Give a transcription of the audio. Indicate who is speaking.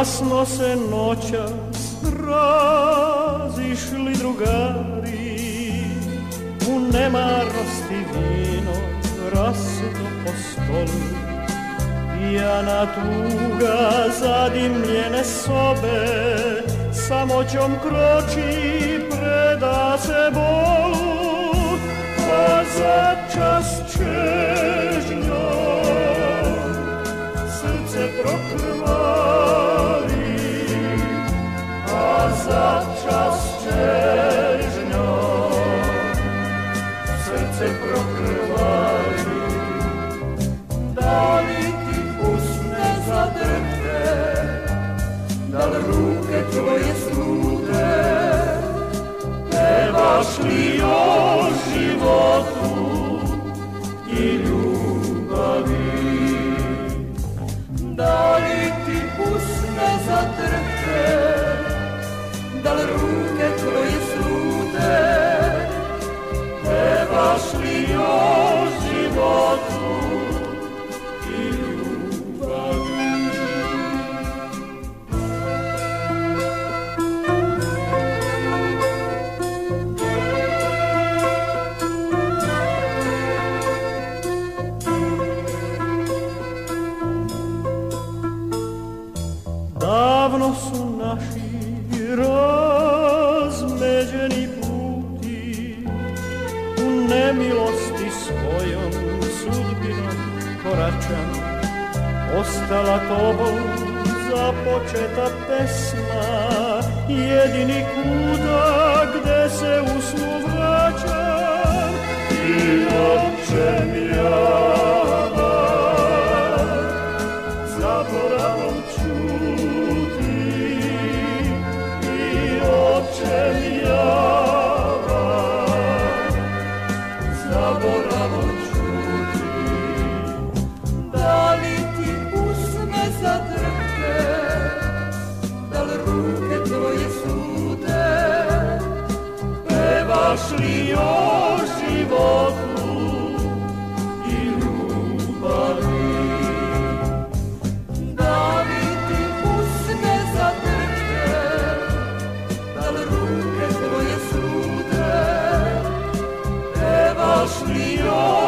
Speaker 1: smo se noćas razišli drugari, u nemarosti vino rasuto po stolu, pijana tuga zadimljene sobe, samoćom kroči, preda se bolu, a začas čežnjom srce prokrvari, a začas čežnjom srce prokrvari. Da li ti usne zadrhte, da li ruke tvoje slute, pevaš li o životu i ljubavi? Da li ti usne zadrhte, da li ruke tvoje slute, pevaš li o životu i ljubavi? Davno su naši razmeđeni puti, u nemilosti svojom sudbinom koračan, ostala tobom započeta pesma, jedini kutak gde se u snu vraćam. I očem javan zaboravom čuti, i očem javan zaboravom čuti. Da li ti usne zadrhte, da li ruke tvoje sute, pevaš li o životu i ljubavi? Da li ti usne zadrhte, da li ruke tvoje sute, pevaš li o